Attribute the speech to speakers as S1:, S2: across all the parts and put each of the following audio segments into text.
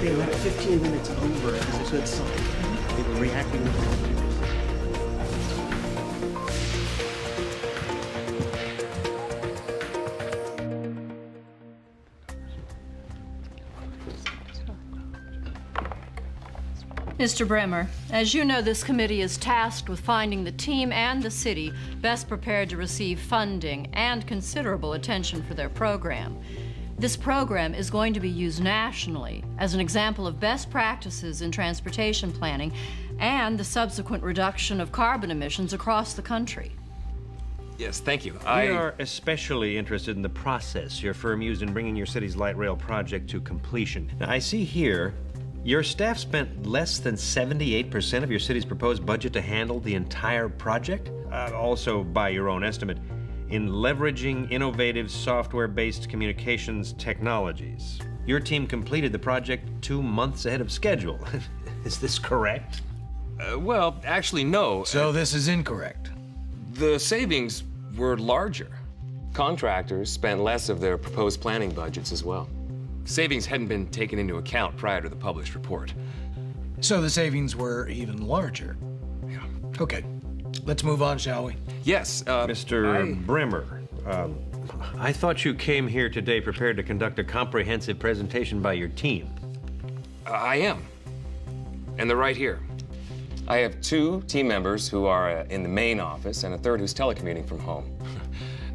S1: getting like 15 minutes over is a good sign. They were reacting to the
S2: Mr. Bremer, as you know, this committee is tasked with finding the team and the city best prepared to receive funding and considerable attention for their program. This program is going to be used nationally as an example of best practices in transportation planning and the subsequent reduction of carbon emissions across the country.
S3: Yes, thank you.
S4: We are especially interested in the process your firm used in bringing your city's light rail project to completion. Now, I see here your staff spent less than 78% of your city's proposed budget to handle the entire project, also by your own estimate, in leveraging innovative software-based communications technologies. Your team completed the project 2 months ahead of schedule. Is this correct?
S3: Well, actually, no.
S5: So this is incorrect.
S3: The savings were larger. Contractors spent less of their proposed planning budgets as well. Savings hadn't been taken into account prior to the published report.
S5: So the savings were even larger.
S3: Yeah.
S5: Okay, let's move on, shall we?
S3: Yes,
S4: Mr. Bremer, I thought you came here today prepared to conduct a comprehensive presentation by your team.
S3: I am. And they're right here. I have 2 team members who are in the main office and a third who's telecommuting from home.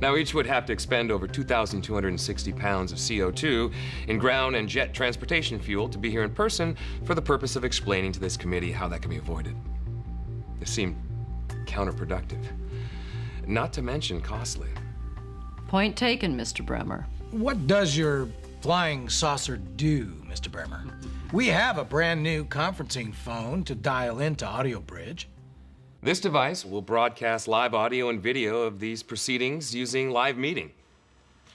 S3: Now, each would have to expend over 2,260 pounds of CO2 in ground and jet transportation fuel to be here in person for the purpose of explaining to this committee how that can be avoided. This seemed counterproductive, not to mention costly.
S2: Point taken, Mr. Bremer.
S5: What does your flying saucer do, Mr. Bremer? We have a brand new conferencing phone to dial into Audio Bridge.
S3: This device will broadcast live audio and video of these proceedings using live meeting.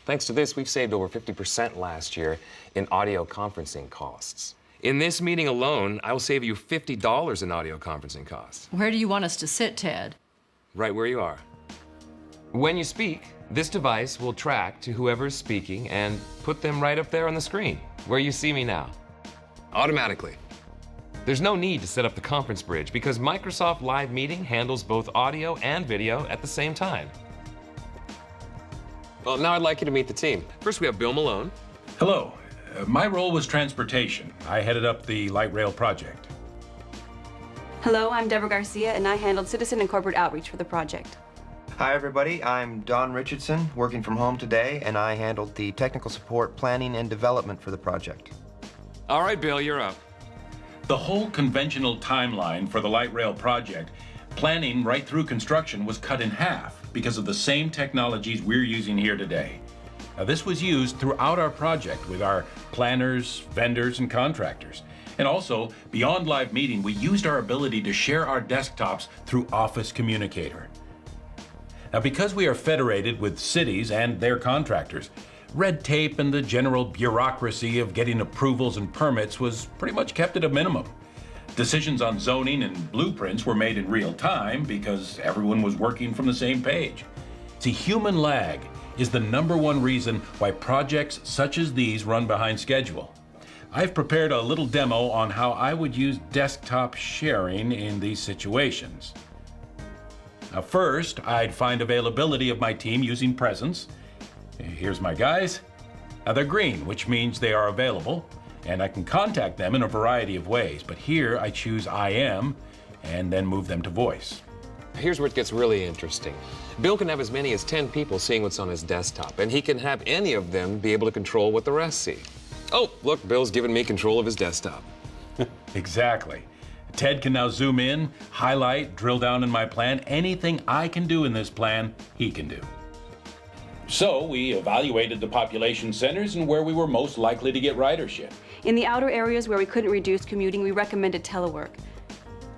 S3: Thanks to this, we've saved over 50% last year in audio conferencing costs. In this meeting alone, I will save you $50 in audio conferencing costs.
S2: Where do you want us to sit, Ted?
S3: Right where you are. When you speak, this device will track to whoever's speaking and put them right up there on the screen, where you see me now, automatically. There's no need to set up the conference bridge because Microsoft Live Meeting handles both audio and video at the same time. Well, now I'd like you to meet the team. First, we have Bill Malone.
S6: Hello. My role was transportation. I headed up the light rail project.
S7: Hello, I'm Deborah Garcia, and I handled citizen and corporate outreach for the project.
S8: Hi, everybody. I'm Don Richardson, working from home today, and I handled the technical support, planning, and development for the project.
S3: All right, Bill, you're up.
S6: The whole conventional timeline for the light rail project, planning right through construction, was cut in half because of the same technologies we're using here today. Now, this was used throughout our project with our planners, vendors, and contractors. And also, beyond live meeting, we used our ability to share our desktops through Office Communicator. Now, because we are federated with cities and their contractors, red tape and the general bureaucracy of getting approvals and permits was pretty much kept at a minimum. Decisions on zoning and blueprints were made in real time because everyone was working from the same page. See, human lag is the #1 reason why projects such as these run behind schedule. I've prepared a little demo on how I would use desktop sharing in these situations. Now, first, I'd find availability of my team using presence. Here's my guys. Now, they're green, which means they are available, and I can contact them in a variety of ways. But here I choose I am, and then move them to voice.
S3: Here's where it gets really interesting. Bill can have as many as 10 people seeing what's on his desktop, and he can have any of them be able to control what the rest see. Oh, look, Bill's given me control of his desktop.
S6: Exactly. Ted can now zoom in, highlight, drill down in my plan. Anything I can do in this plan, he can do. So we evaluated the population centers and where we were most likely to get ridership.
S7: In the outer areas where we couldn't reduce commuting, we recommended telework.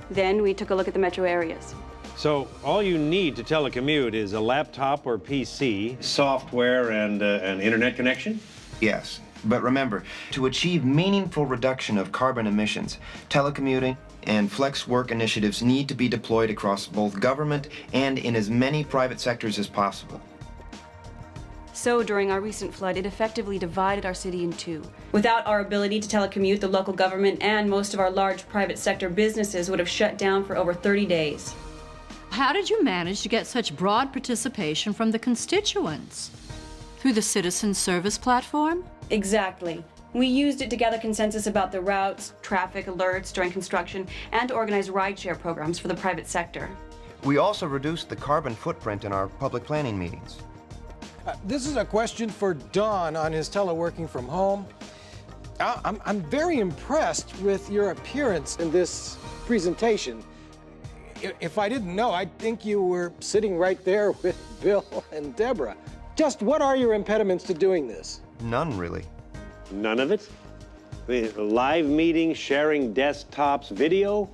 S7: Then we took a look at the metro areas.
S4: So all you need to telecommute is a laptop or PC, software, and an internet connection?
S8: Yes, but remember, to achieve meaningful reduction of carbon emissions, telecommuting and flex work initiatives need to be deployed across both government and in as many private sectors as possible.
S7: So during our recent flood, it effectively divided our city in two. Without our ability to telecommute, the local government and most of our large private sector businesses would have shut down for over 30 days.
S2: How did you manage to get such broad participation from the constituents? Through the citizen service platform?
S7: Exactly. We used it to gather consensus about the routes, traffic alerts during construction, and to organize rideshare programs for the private sector.
S8: We also reduced the carbon footprint in our public planning meetings.
S5: This is a question for Don on his teleworking from home. I'm very impressed with your appearance in this presentation. If I didn't know, I'd think you were sitting right there with Bill and Deborah. Just what are your impediments to doing this?
S8: None, really.
S4: None of it? The live meetings, sharing desktops, video?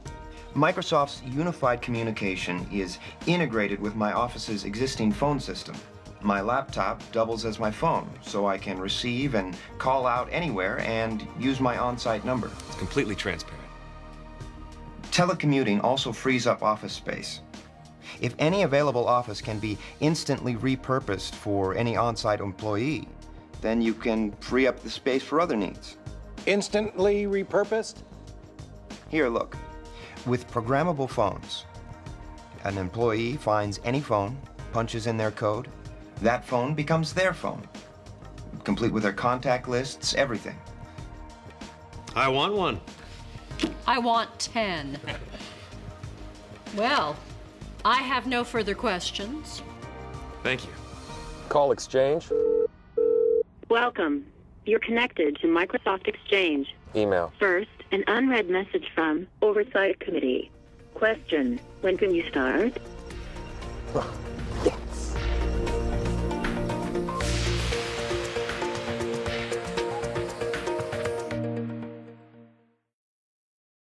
S8: Microsoft's unified communication is integrated with my office's existing phone system. My laptop doubles as my phone, so I can receive and call out anywhere and use my on-site number.
S3: It's completely transparent.
S8: Telecommuting also frees up office space. If any available office can be instantly repurposed for any on-site employee, then you can free up the space for other needs.
S5: Instantly repurposed?
S8: Here, look. With programmable phones, an employee finds any phone, punches in their code, that phone becomes their phone, complete with their contact lists, everything.
S4: I want one.
S2: I want 10. Well, I have no further questions.
S3: Thank you. Call exchange.
S9: Welcome. You're connected to Microsoft Exchange.
S3: Email.
S9: First, an unread message from Oversight Committee. Question: when can you start?